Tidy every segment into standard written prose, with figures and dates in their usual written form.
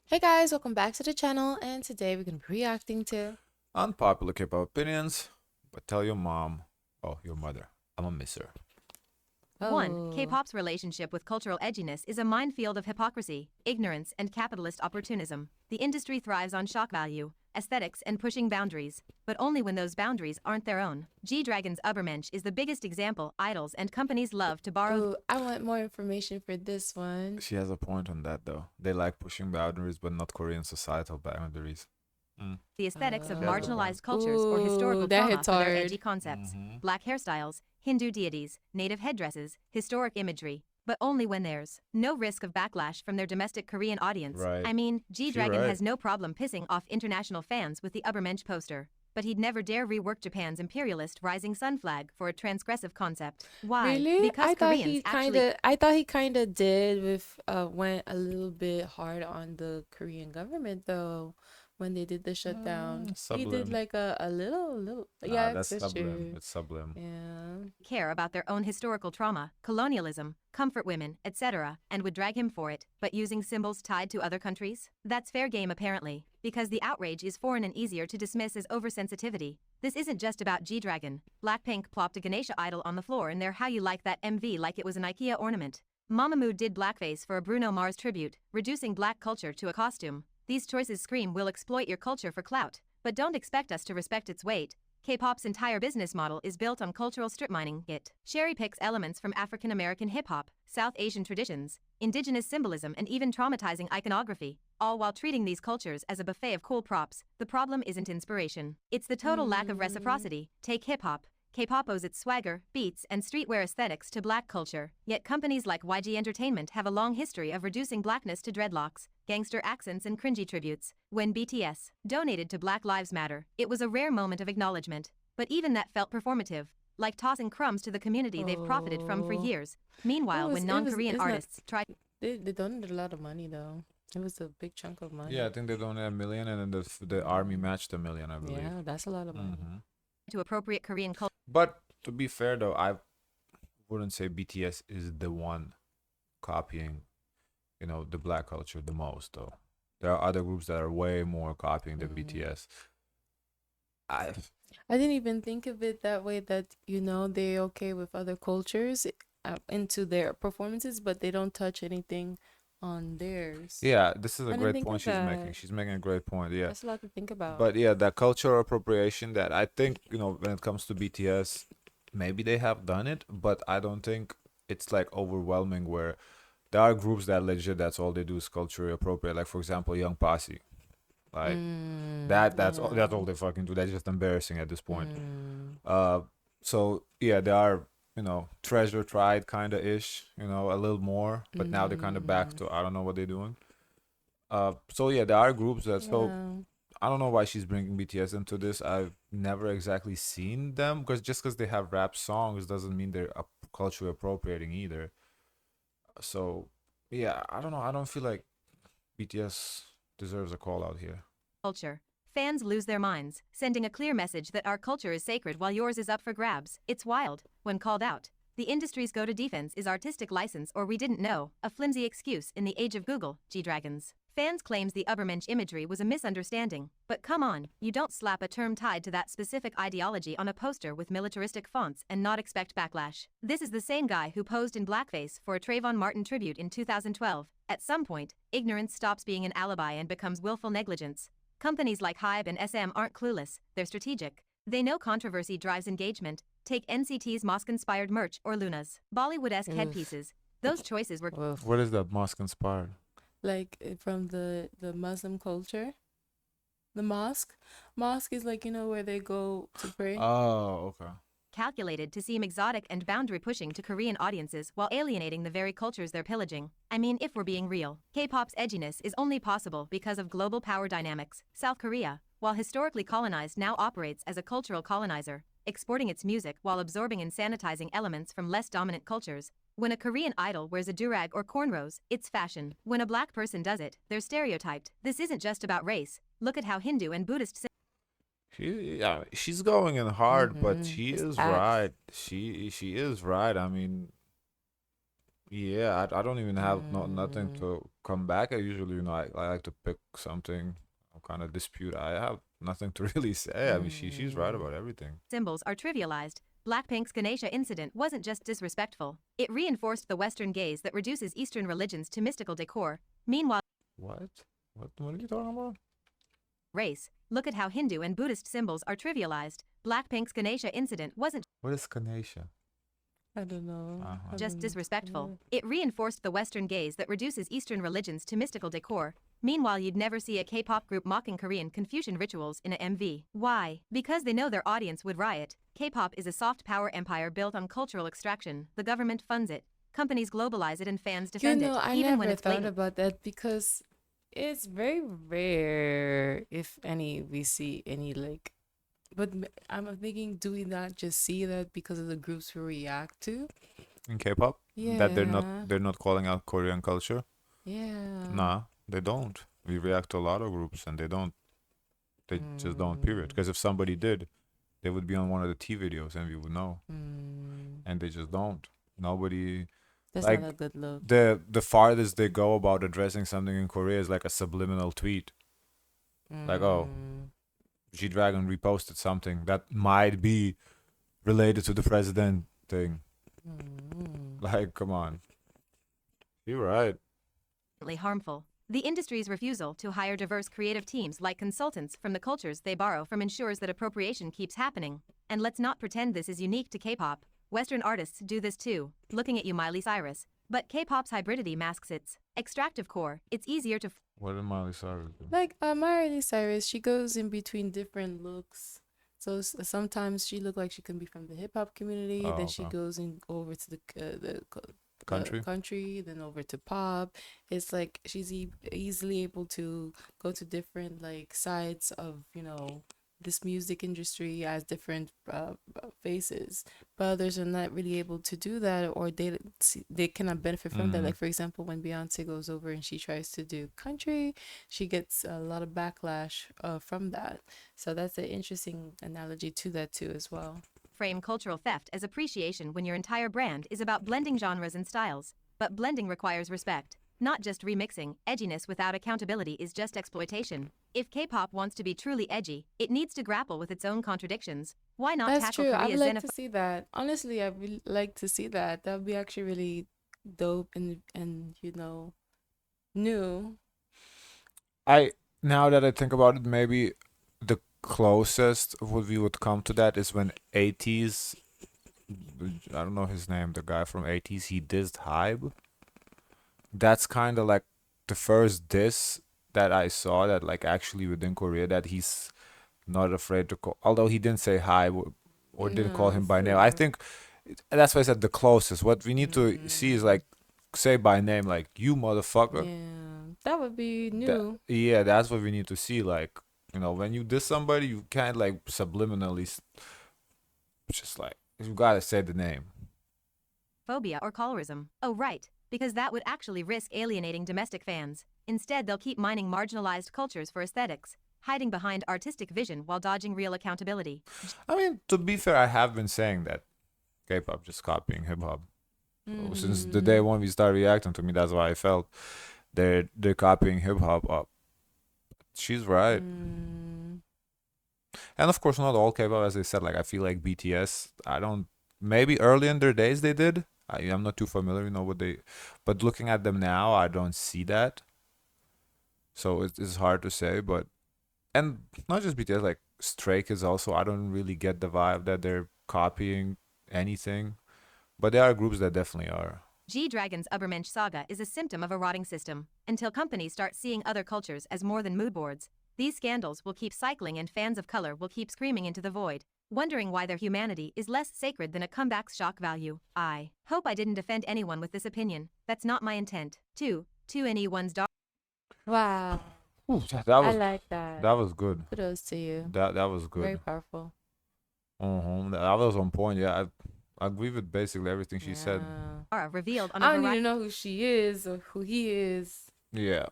Hey guys, welcome back to the channel, and today we're gonna be reacting to. Unpopular K-pop opinions, but tell your mom, oh, your mother, I'm gonna miss her. 1. Oh, K-pop's relationship with cultural edginess is a minefield of hypocrisy, ignorance, and capitalist opportunism. The industry thrives on shock value, aesthetics, and pushing boundaries, but only when those boundaries aren't their own. G-Dragon's Ubermensch is the biggest example. Idols and companies love to borrow oh, I want more information for this one. She has a point on that though. They like pushing boundaries, but not Korean societal boundaries. Mm. the aesthetics of She has a point. marginalized cultures or Ooh, historical that trauma hits for their edgy hard. concepts. Mm-hmm. Black hairstyles, Hindu deities, native headdresses, historic imagery. But only when there's no risk of backlash from their domestic Korean audience. Right. I mean, She G-Dragon right. has no problem pissing off international fans with the Ubermensch poster. But he'd never dare rework Japan's imperialist rising sun flag for a transgressive concept. Why? Really? Because Koreans actually I thought he kind of did with went a little bit hard on the Korean government though when they did the shutdown. He did Sublim. like a little. Nah, Yeah, that's that's sublim. true. It's sublim. Yeah. care about their own historical trauma, colonialism, comfort women, etc., and would drag him for it, but using symbols tied to other countries? That's fair game apparently, because the outrage is foreign and easier to dismiss as oversensitivity. This isn't just about G-Dragon. Blackpink plopped a Ganesha idol on the floor in their How You Like That MV like it was an IKEA ornament. Mamamoo did blackface for a Bruno Mars tribute, reducing black culture to a costume. These choices scream we'll exploit your culture for clout, but don't expect us to respect its weight. K-pop's entire business model is built on cultural strip mining. It cherry picks elements from African American hip-hop, South Asian traditions, indigenous symbolism, and even traumatizing iconography, all while treating these cultures as a buffet of cool props. The problem isn't inspiration. It's the total lack of Mm. reciprocity. Take hip-hop. K-pop owes its swagger, beats, and streetwear aesthetics to black culture, yet companies like YG Entertainment have a long history of reducing blackness to dreadlocks, gangster accents, and cringy tributes. When BTS donated to Black Lives Matter, it was a rare moment of acknowledgement, but even that felt performative, like tossing crumbs to the community they've profited from for Oh, years. Meanwhile, when non-Korean it's not. artists try They donated a lot of money though. It was a big chunk of Yeah, I money. think they donated a million, and then the army matched a million, I believe. Yeah, that's a lot of money. Mm-hmm. to appropriate Korean culture, But to be fair though, I wouldn't say BTS is the one copying, the black culture the most though. There are other groups that are way more copying than Mm. BTS. I I didn't even think of it that way that, they're okay with other cultures into their performances, but they don't touch anything on theirs. Yeah, this is a I didn't great think point of she's making. that. She's making a great point. Yeah. That's a lot to think about. But yeah, that cultural appropriation that I think, when it comes to BTS, maybe they have done it, but I don't think it's like overwhelming where there are groups that legit that's all they do is culturally appropriate. Like for example, Young Posse. Like that's all Yeah. they fucking do. That's just embarrassing at this point. Mm, Uh so yeah, they are, treasure tried kinda ish, a little more, but now they're kinda back mm, to I don't know what they're doing. So yeah, there are groups that so yeah. I don't know why she's bringing BTS into this. I've never exactly seen them because just because they have rap songs doesn't mean they're culturally appropriating either. So yeah, I don't know. I don't feel like BTS deserves a call out here. culture. Fans lose their minds, sending a clear message that our culture is sacred while yours is up for grabs. It's wild. When called out, the industry's go to defense is artistic license or we didn't know, a flimsy excuse in the age of Google, G-Dragons. Fans claims the Ubermensch imagery was a misunderstanding, but come on, you don't slap a term tied to that specific ideology on a poster with militaristic fonts and not expect backlash. This is the same guy who posed in blackface for a Trayvon Martin tribute in 2012. At some point, ignorance stops being an alibi and becomes willful negligence. Companies like Hybe and SM aren't clueless, they're strategic. They know controversy drives engagement. Take NCT's mosque-inspired merch or Luna's Bollywood-esque Oof. headpieces. Those choices were Oof. What is that mosque inspired? Like from the Muslim culture, the mosque is like where they go to pray. Oh, okay. calculated to seem exotic and boundary-pushing to Korean audiences while alienating the very cultures they're pillaging. I mean, if we're being real, K-pop's edginess is only possible because of global power dynamics. South Korea, while historically colonized, now operates as a cultural colonizer, exporting its music while absorbing and sanitizing elements from less dominant cultures. When a Korean idol wears a durag or cornrows, it's fashion. When a black person does it, they're stereotyped. This isn't just about race. Look at how Hindu and Buddhist Yeah, she's going in hard, but Mm-hmm. she It's is facts. right. She is right. I mean, Yeah, I don't even have nothing Mm. to come back. I usually, I like to pick something, kind of dispute. I have nothing to really say. I mean, she's right Mm. about everything. Symbols are trivialized. Blackpink's Ganesha incident wasn't just disrespectful, it reinforced the Western gaze that reduces Eastern religions to mystical decor. Meanwhile, What? What are you talking about? race, look at how Hindu and Buddhist symbols are trivialized. Blackpink's Ganesha incident wasn't What is Kanesha? I don't know. Uh-huh. just Haven't disrespectful, heard. it reinforced the Western gaze that reduces Eastern religions to mystical decor. Meanwhile, you'd never see a K-pop group mocking Korean Confucian rituals in a MV. Why? Because they know their audience would riot. K-pop is a soft power empire built on cultural extraction. The government funds it. Companies globalize it and fans You defend know, it, I even when never it's thought blatant. about that because it's very rare, if any, we see any like. But I'm thinking, do we not just see that because of the groups we react to? In K-pop, that Yeah, they're not calling out Korean culture. yeah. Nah, they don't. We react to a lot of groups, and they don't. They just don't. Period. Mm, Because if somebody did, they would be on one of the T videos, and we would know. mm. And they just don't. Nobody That's not like a good look. the farthest they go about addressing something in Korea is like a subliminal tweet. Like, oh, Mm, G Dragon reposted something that might be related to the president thing. mm. Like, come on. You're right. Harmful. The industry's refusal to hire diverse creative teams like consultants from the cultures they borrow from ensures that appropriation keeps happening. And let's not pretend this is unique to K-pop. Western artists do this too. Looking at you, Miley Cyrus. But K-pop's hybridity masks its extractive core. It's easier to What did Miley Cyrus do? Like Miley Cyrus, she goes in between different looks. So sometimes she look like she can be from the hip hop community, then Oh, she okay. goes in over to the Country? country, then over to pop. It's like she's easily able to go to different like sides of this music industry as different faces, but others are not really able to do that, or they cannot benefit from that. Mm-hmm. Like for example, when Beyonce goes over and she tries to do country, she gets a lot of backlash from that. So that's an interesting analogy to that too as well. frame cultural theft as appreciation when your entire brand is about blending genres and styles. But blending requires respect, not just remixing. Edginess without accountability is just exploitation. If K-pop wants to be truly edgy, it needs to grapple with its own contradictions. Why not That's tackle true. I would Korea's like xenophobic to see that. Honestly, I would like to see that. That would be actually really dope and new. I Now that I think about it, maybe the closest what we would come to that is when 80s. I don't know his name. The guy from 80s. He dissed Hybe. That's kind of like the first diss that I saw that like actually within Korea that he's not afraid to call. Although he didn't say hi or didn't call No, him by name. I still. think that's why I said the closest. What we need to see is Mm, like say by name, like you motherfucker. yeah, that would be That new. yeah, that's what we need to see. Like when you diss somebody, you can't like subliminally just like you gotta say the name. or colorism. Oh, right, because that would actually risk alienating domestic fans. Instead, they'll keep mining marginalized cultures for aesthetics, hiding behind artistic vision while dodging real accountability. I mean, to be fair, I have been saying that K-pop just copying hip hop. Since the day Mm, one we started reacting to me, that's why I felt they're copying hip hop up. She's right. mm, And of course, not all K-pop, as I said. Like I feel like BTS. I don't. Maybe early in their days they did. I'm not too familiar, what they. But looking at them now, I don't see that. So it's hard to say. But and not just BTS, like Stray Kids also. I don't really get the vibe that they're copying anything. But there are groups that definitely are. G-Dragon's Ubermensch saga is a symptom of a rotting system. Until companies start seeing other cultures as more than mood boards, these scandals will keep cycling and fans of color will keep screaming into the void, wondering why their humanity is less sacred than a comeback's shock value. I hope I didn't offend anyone with this opinion. That's not my intent. 2NE1's Dara. wow, Ooh, that I was like that. that was good. Kudos to you. That was Very good. powerful. That was on point. Yeah, I agree with basically everything she said. Yeah. Revealed on a I don't variety even know who she is or who he is. Yeah,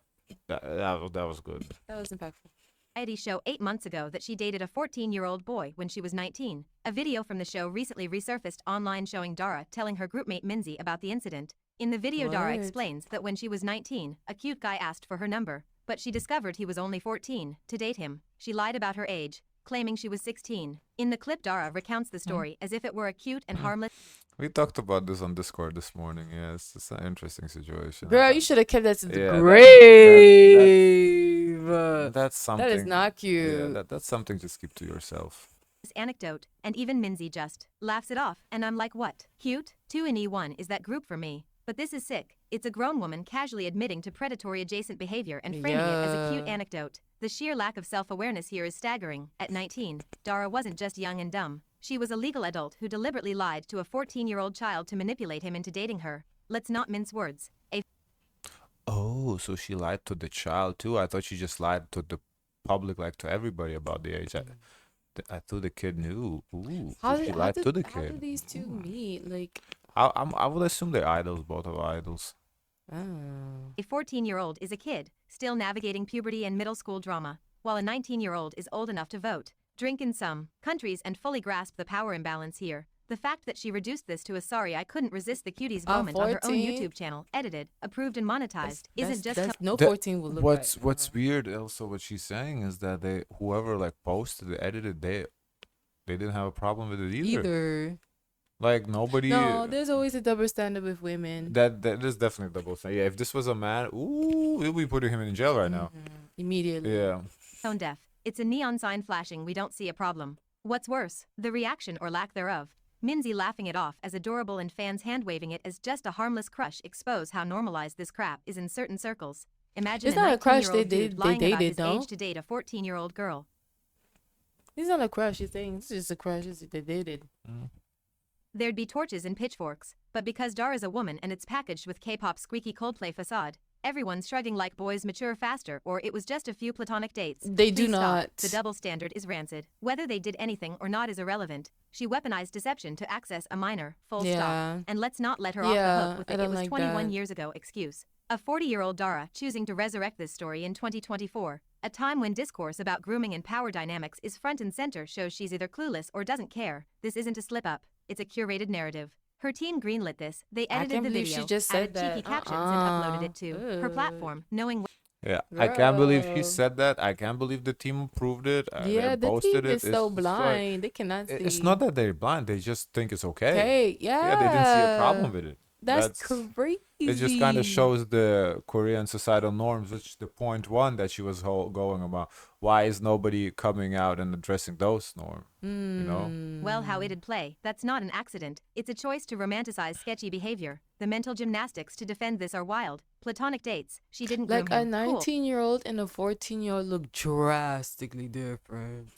that was good. That was impactful. show 8 months ago that she dated a 14-year-old boy when she was 19. A video from the show recently resurfaced online showing Dara telling her groupmate Minzy about the incident. In the video, Dara What? explains that when she was 19, a cute guy asked for her number, but she discovered he was only 14. To date him, she lied about her age, claiming she was 16. In the clip, Dara recounts the story as if it were a cute and harmless We talked about this on Discord this morning. Yes, it's an interesting situation. Girl, you should have kept that to the Yeah, grave. that's That is something. not Yeah, cute. that's something just keep to yourself. anecdote, and even Minzy just laughs it off, and I'm like, what? Cute? 2NE1 is that group for me. But this is sick. It's a grown woman casually admitting to predatory adjacent behavior and framing it as a cute Yeah. anecdote. The sheer lack of self-awareness here is staggering. At 19, Dara wasn't just young and dumb. She was a legal adult who deliberately lied to a 14-year-old child to manipulate him into dating her. Let's not mince words. A Oh, so she lied to the child too? I thought she just lied to the public, like to everybody about the age. I thought the kid knew. Ooh, so she lied to the How did kid. these two meet? Like, I would assume they're idols, both are idols. oh. A 14-year-old is a kid, still navigating puberty and middle school drama, while a 19-year-old is old enough to vote, drink in some countries, and fully grasp the power imbalance here. The fact that she reduced this to a sorry I couldn't resist the cuties I'm moment on her own 14. YouTube channel, edited, approved, and monetized, isn't just no The- 14 will look What's right. what's weird also what she's saying is that whoever like posted it, edited, they didn't have a problem with it either. Like nobody. No, there's always a double standard with women. That is definitely double thing. Yeah, if this was a man, ooh, we'll be putting him in jail right now. Immediately. Yeah. tone deaf. It's a neon sign flashing, we don't see a problem. What's worse, the reaction or lack thereof. Minzy laughing it off as adorable and fans hand-waving it as just a harmless crush expose how normalized this crap is in certain circles. Imagine It's a not a crush, 19-year-old they dude lying about dated, his no? age to date a 14-year-old girl. It's not a crush, you think. It's just a crush. They dated. There'd be torches and pitchforks, but because Dara's a woman and it's packaged with K-pop's squeaky Coldplay facade, everyone's shrugging like boys mature faster or it was just a few platonic dates. They do Please stop. not. The double standard is rancid. Whether they did anything or not is irrelevant. She weaponized deception to access a minor, full Yeah. stop. And let's not let her off the Yeah, hook with I it don't was like 21 that. years ago excuse. A 40-year-old Dara choosing to resurrect this story in 2024, a time when discourse about grooming and power dynamics is front and center, shows she's either clueless or doesn't care. This isn't a slip-up. It's a curated narrative. Her team greenlit this. They I edited can't the believe video, she just added said cheeky that. captions, and uploaded it to her Ugh. platform, knowing Yeah, I can't believe he Girl. said that. I can't believe the team approved it. Yeah, They the posted team it. is so It's like- blind. They cannot see. it's not that they're blind. They just think it's okay. Okay, Yeah, they didn't see a problem yeah. with it. That's crazy. It just kind of shows the Korean societal norms, which is the point one that she was going about. Why is nobody coming out and addressing those norms? You know? well how it'd play. That's not an accident. It's a choice to romanticize sketchy behavior. The mental gymnastics to defend this are wild. Platonic dates. She didn't Like a groom him. Cool. 19-year-old and a 14-year-old look drastically different.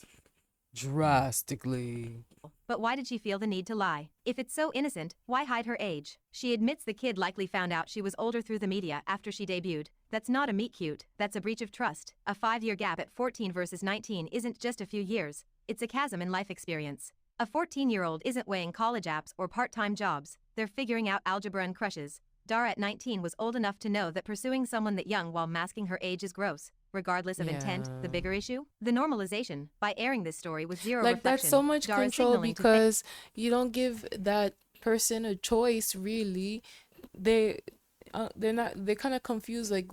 Drastically. But why did she feel the need to lie? If it's so innocent, why hide her age? She admits the kid likely found out she was older through the media after she debuted. That's not a meet cute, that's a breach of trust. A 5-year gap at 14 versus 19 isn't just a few years, it's a chasm in life experience. A 14-year-old isn't weighing college apps or part-time jobs, they're figuring out algebra and crushes. Dara at 19 was old enough to know that pursuing someone that young while masking her age is gross. Regardless of intent, the Yeah. bigger issue? The normalization. By airing this story with zero Like reflection, that's so much Dara is control signaling to because you don't give that person a choice really. They're not, they're kind of confused, like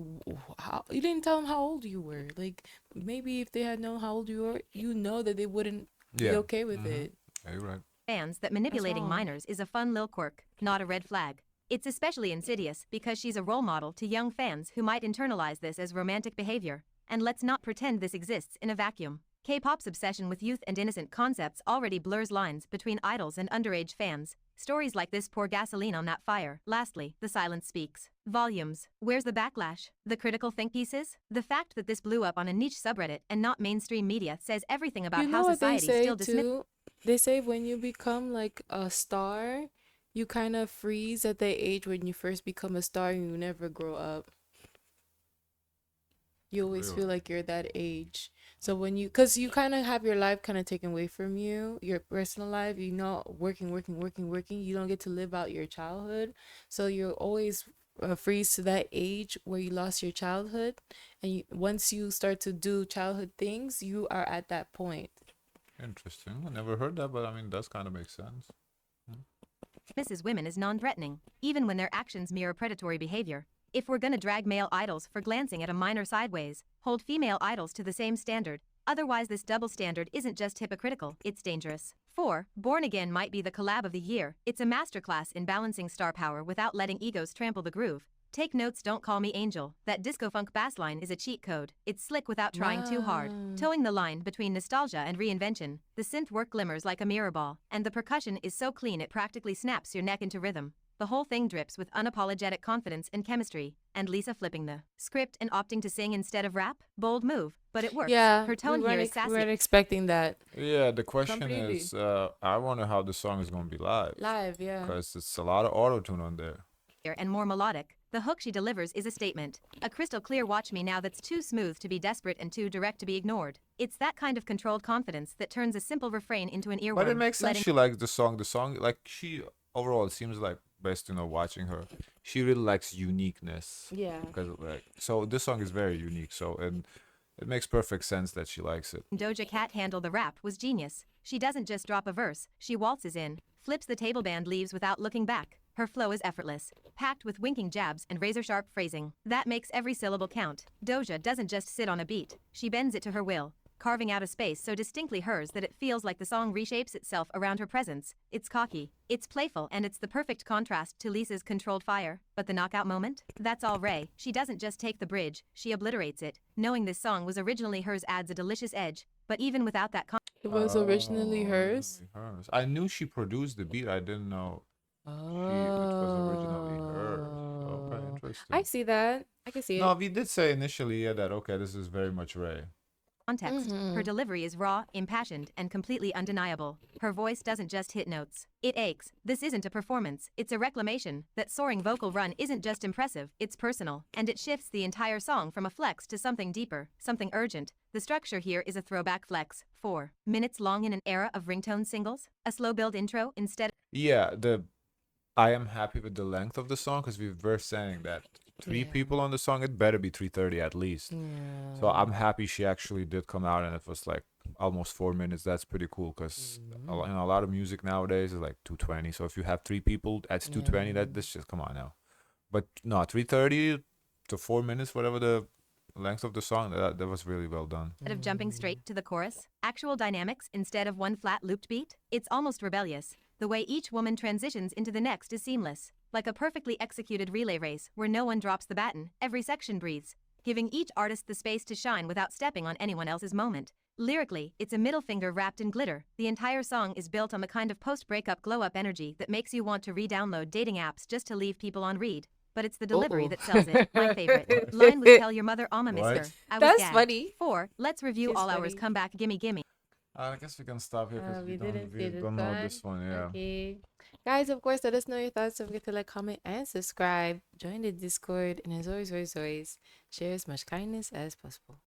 how you didn't tell them how old you were. Like maybe if they had known how old you were, you know that they wouldn't be Yeah. okay with it. Yeah, you're right. fans that manipulating wrong. minors is a fun lil quirk, not a red flag. It's especially insidious because she's a role model to young fans who might internalize this as romantic behavior. And let's not pretend this exists in a vacuum. K-pop's obsession with youth and innocent concepts already blurs lines between idols and underage fans. Stories like this pour gasoline on that fire. Lastly, the silence speaks volumes. Where's the backlash? The critical think pieces? The fact that this blew up on a niche subreddit and not mainstream media says everything about You know how what they society say still dismisses. too? They say when you become like a star, you kind of freeze at the age when you first become a star and you never grow up. You always feel like you're that age. So when cause you kind of have your life kind of taken away from you, your personal life, working, you don't get to live out your childhood. So you're always freeze to that age where you lost your childhood. And once you start to do childhood things, you are at that point. Interesting. I never heard that, but I mean, does kind of make sense. dismisses women as non-threatening, even when their actions mirror predatory behavior. If we're gonna drag male idols for glancing at a minor sideways, hold female idols to the same standard. Otherwise, this double standard isn't just hypocritical, it's dangerous. 4. Born Again might be the collab of the year. It's a masterclass in balancing star power without letting egos trample the groove. Take notes, don't call me angel. That disco funk bass line is a cheat code. It's slick without trying too hard. Wow. Towing the line between nostalgia and reinvention, the synth work glimmers like a mirror ball, and the percussion is so clean it practically snaps your neck into rhythm. The whole thing drips with unapologetic confidence and chemistry, and Lisa flipping the script and opting to sing instead of rap? Bold move, but it works. Yeah, Her tone here is we sassy. weren't expecting that Yeah, the question Completely. is, I wonder how the song is gonna be live, live. Yeah. because it's a lot of auto tune on there. And more melodic. The hook she delivers is a statement. A crystal clear watch me now that's too smooth to be desperate and too direct to be ignored. It's that kind of controlled confidence that turns a simple refrain into an earworm. But it makes sense. letting She likes the song. The song, like she overall, it seems like best, watching her. She really likes uniqueness. Yeah. Because so this song is very unique. So and it makes perfect sense that she likes it. Doja Cat handle the rap was genius. She doesn't just drop a verse, she waltzes in, flips the table band, leaves without looking back. Her flow is effortless, packed with winking jabs and razor-sharp phrasing. That makes every syllable count. Doja doesn't just sit on a beat, she bends it to her will, carving out a space so distinctly hers that it feels like the song reshapes itself around her presence. It's cocky, it's playful, and it's the perfect contrast to Lisa's controlled fire. But the knockout moment? That's all Ray. She doesn't just take the bridge, she obliterates it. Knowing this song was originally hers adds a delicious edge, but even without that It was originally Oh, hers. originally hers. I knew she produced the beat. I didn't know it was originally hers. Okay, Oh, interesting. I see that. I can see No, it. we did say initially, yeah, that okay, this is very much Ray. context. Mm-hmm. Her delivery is raw, impassioned, and completely undeniable. Her voice doesn't just hit notes. It aches. This isn't a performance, it's a reclamation. That soaring vocal run isn't just impressive, it's personal. And it shifts the entire song from a flex to something deeper, something urgent. The structure here is a throwback flex. 4 minutes long in an era of ringtone singles. A slow build intro instead. Yeah, I am happy with the length of the song because we were saying that three Yeah. people on the song, it better be 3:30 at least. Yeah. So I'm happy she actually did come out and it was like almost 4 minutes. That's pretty cool because a lot of music nowadays is like 2:20. So if you have three people, that's 2:20. That's just come on now. But no, 3:30 to 4 minutes, whatever the length of the song, that was really well done. Instead of jumping straight to the chorus, actual dynamics instead of one flat looped beat. It's almost rebellious. The way each woman transitions into the next is seamless, like a perfectly executed relay race where no one drops the baton, every section breathes, giving each artist the space to shine without stepping on anyone else's moment. Lyrically, it's a middle finger wrapped in glitter. The entire song is built on the kind of post-breakup glow-up energy that makes you want to re-download dating apps just to leave people on read. But it's the delivery Uh-oh. that sells it. My favorite line was "Tell your mother I'ma miss What? her." I was That's gagged. funny. 4. Let's review It's all hours. funny. Come back, gimme, gimme. I guess we can stop here because We didn't see this don't know one. this one. Yeah. Okay. Guys, of course, let us know your thoughts. Don't forget to like, comment, and subscribe. Join the Discord. And as always, share as much kindness as possible.